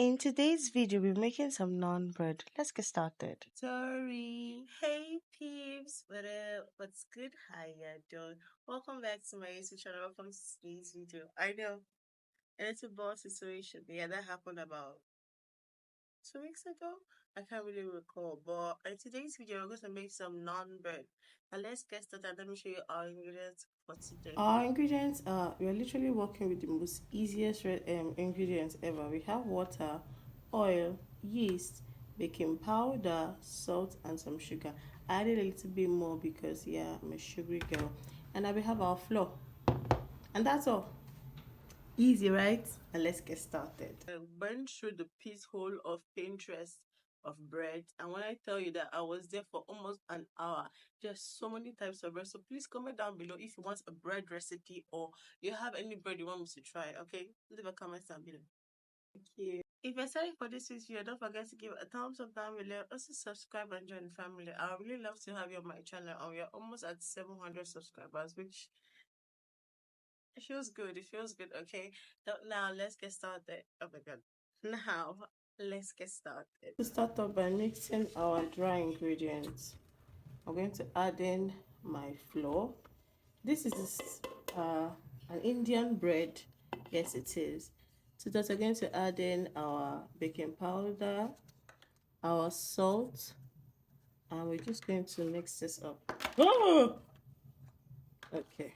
In today's video, we're making some naan bread. Let's get started. Sorry. Hey peeps, what's good? How you doing? Welcome back to my YouTube channel. Welcome to today's video. I know a little ball situation. Yeah, that happened about 2 weeks ago. I can't really recall. But in today's video, we're going to make some naan bread. And let's get started. Let me show you our ingredients for today. Our ingredients are, we are literally working with the most easiest ingredients ever. We have water, oil, yeast, baking powder, salt, and some sugar. I added a little bit more because, yeah, I'm a sugary girl. And then we have our flour. And that's all. Easy, right? And let's get started. I went through the piece hole of Pinterest of bread, and when I tell you that I was there for almost an hour, there's so many types of bread. So please comment down below if you want a bread recipe or you have any bread you want me to try. Okay, leave a comment down below. Thank you. If you're excited for this video, don't forget to give a thumbs up down below. Also subscribe and join the family. I would really love to have you on my channel, and we are almost at 700 subscribers, which it feels good. It feels good. Okay. So now let's get started. Oh my god. Now let's get started. To start off by mixing our dry ingredients, I'm going to add in my flour. This is an Indian bread. Yes, it is. So that we're going to add in our baking powder, our salt, and we're just going to mix this up. Oh! Okay.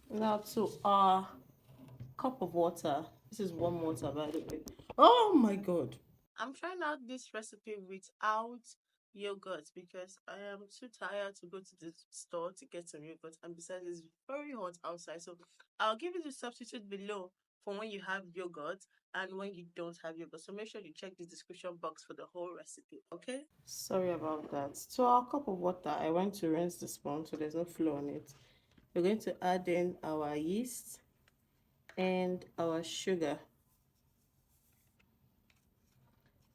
Now to our cup of water. This is warm water, by the way. Oh my god. I'm trying out this recipe without yogurt because I am too tired to go to the store to get some yogurt, and besides it's very hot outside. So I'll give you the substitute below for when you have yogurt and when you don't have yogurt. So make sure you check the description box for the whole recipe, okay? Sorry about that. To our cup of water, I went to rinse the sponge so there's no flow on it. We're going to add in our yeast and our sugar.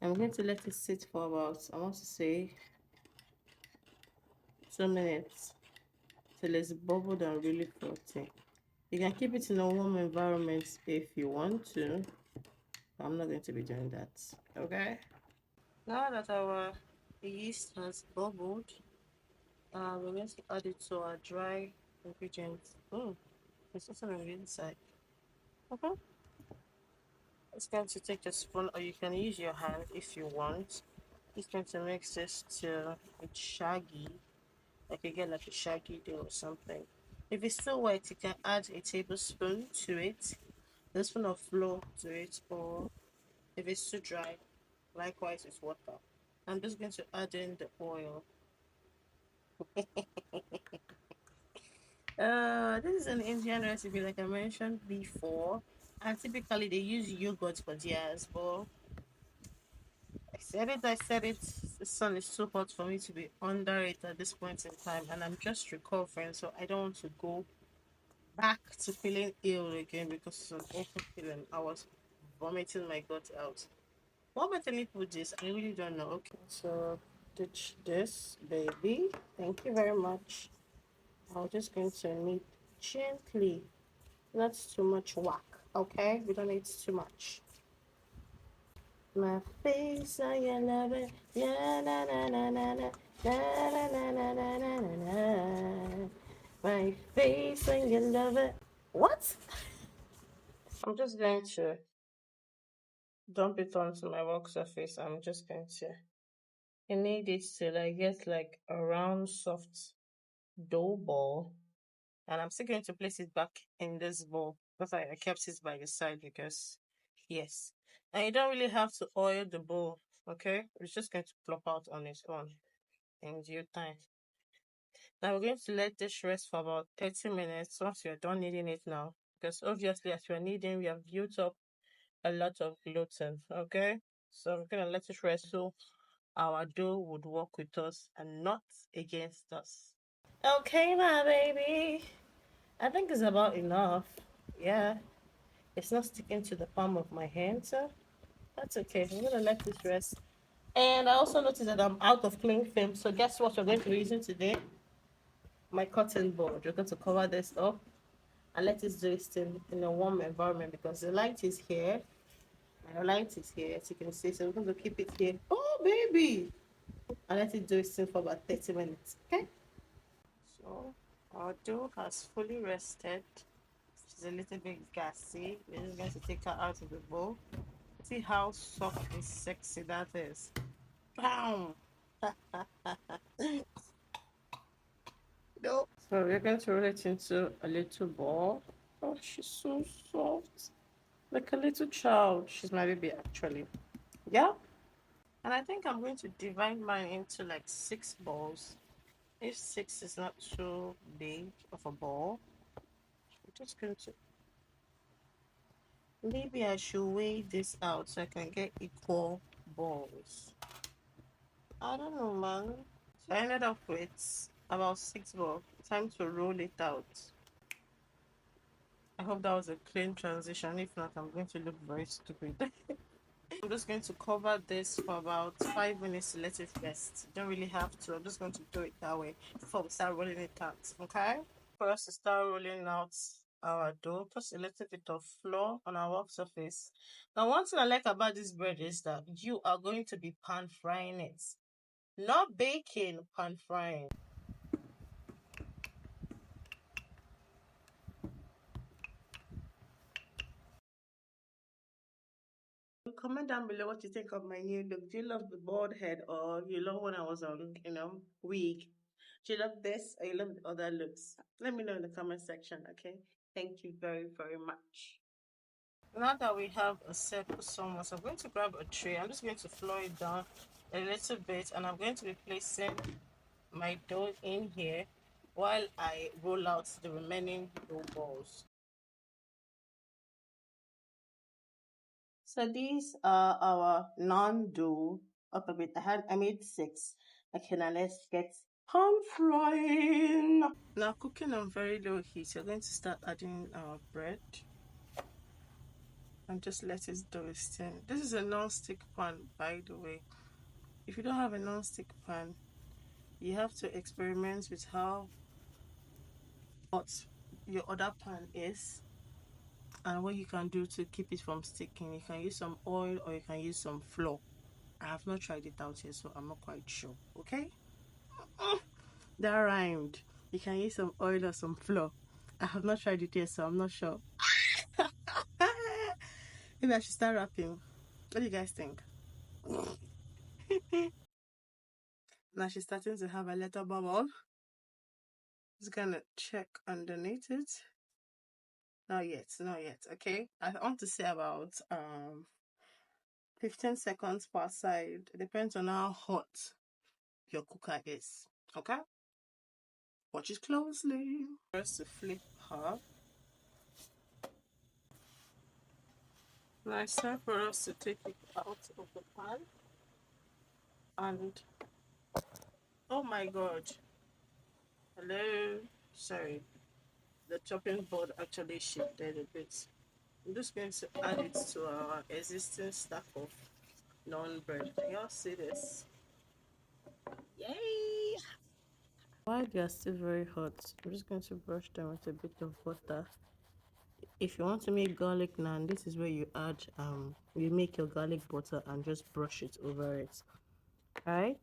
I'm going to let it sit for about, I want to say, 2 minutes till it's bubbled and really frothy. You can keep it in a warm environment if you want to. But I'm not going to be doing that. Okay? Now that our yeast has bubbled, we're going to add it to our dry ingredients. Oh, it's also on the inside. Okay. It's going to take a spoon, or you can use your hand if you want. It's going to mix this till it's shaggy. Like you get like a shaggy dough or something. If it's still wet, you can add a tablespoon to it, a spoon of flour to it, or if it's too dry, likewise with water. I'm just going to add in the oil. This is an Indian recipe, like I mentioned before, and typically they use yogurt for theirs, but I said it. The sun is too hot for me to be under it at this point in time, and I'm just recovering, so I don't want to go back to feeling ill again because of an awful feeling. I was vomiting my gut out. What method put this? I really don't know. Okay, so ditch this, baby. Thank you very much. I'm just going to knead gently, not too much whack. Okay, we don't need too much. My face, I love it. Yeah, na na na na na na na na na na na na na. My face, and you love it. What? I'm just going to dump it onto my work surface. I'm just going to knead it till I get like a round, soft dough ball. And I'm still going to place it back in this bowl because I kept it by the side because, yes. And you don't really have to oil the bowl, okay? It's just going to plop out on its own in due time. Now we're going to let this rest for about 30 minutes once you're done kneading it now. Because obviously as we're kneading, we have built up a lot of gluten, okay? So we're going to let it rest so our dough would work with us and not against us. Okay, my baby. I think it's about enough. Yeah. It's not sticking to the palm of my hand, so that's okay. I'm gonna let this rest. And I also noticed that I'm out of cling film, so guess what we're going to be using today? My cotton board. We're going to cover this up and let it do its thing in a warm environment because the light is here. My light is here, as you can see. So we're going to keep it here. Oh, baby! And let it do its thing for about 30 minutes. Okay? So our dough has fully rested. She's a little bit gassy. We're just going to take her out of the bowl. See how soft and sexy that is. Bam! No. So we're going to roll it into a little ball. Oh, she's so soft. Like a little child. She's my baby, actually. Yeah. And I think I'm going to divide mine into like 6 balls. If 6 is not too big of a ball, I'm just going to. Maybe I should weigh this out so I can get equal balls. I don't know, man. So I ended up with about 6 balls. Time to roll it out. I hope that was a clean transition. If not, I'm going to look very stupid. I'm just going to cover this for about 5 minutes to let it rest. Don't really have to. I'm just going to do it that way before we start rolling it out. Okay? For us to start rolling out our dough, just a little bit of flour on our work surface. Now, one thing I like about this bread is that you are going to be pan frying it, not baking, pan frying. Comment down below what you think of my new look. Do you love the bald head or you love when I was on, wig? Do you love this or you love the other looks? Let me know in the comment section, okay? Thank you very, very much. Now that we have a circle somewhere, so I'm going to grab a tray. I'm just going to flour it down a little bit and I'm going to be placing my dough in here while I roll out the remaining dough balls. So these are our non-dough. Up a bit. I made 6. Okay, now let's get pan frying. Now cooking on very low heat, you're going to start adding our bread and just let it do its thing. This is a non-stick pan, by the way. If you don't have a non-stick pan, you have to experiment with how hot your other pan is and what you can do to keep it from sticking. You can use some oil or you can use some flour. I have not tried it out yet, so I'm not quite sure. Okay? That rhymed. You can use some oil or some flour. I have not tried it yet, so I'm not sure. Maybe I should start wrapping. What do you guys think? Now she's starting to have a little bubble. Just gonna check underneath it. Not yet, not yet. Okay. I want to say about 15 seconds per side. It depends on how hot your cooker is. Okay? Watch it closely. First to flip her. Now it's time for us to take it out of the pan. And oh my god. Hello. Sorry. The chopping board actually shifted a bit. I'm just going to add it to our existing stack of non bread. Can y'all see this? Yay! While they are still very hot, I'm just going to brush them with a bit of butter. If you want to make garlic naan, this is where you add you make your garlic butter and just brush it over it. Alright?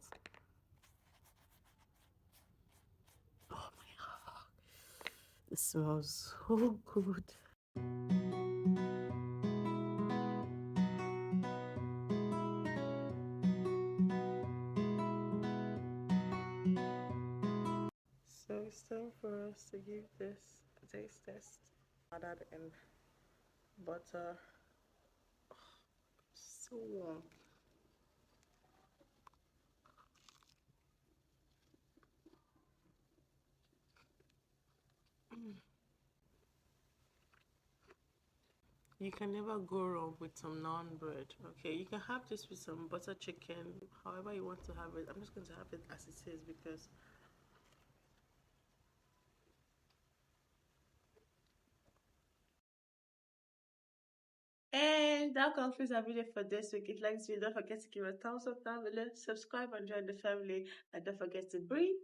Oh my god. It smells so good. So it's time for us to give this a taste test. Added in butter. So warm. You can never go wrong with some naan bread. Okay, you can have this with some butter chicken, however you want to have it. I'm just going to have it as it is because and that concludes our video for this week. If you like this video, don't forget to give a thumbs up down below, subscribe and join the family, and don't forget to breathe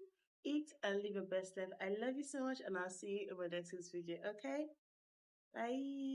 Eat and live your best life. I love you so much, and I'll see you in my next video. Okay? Bye.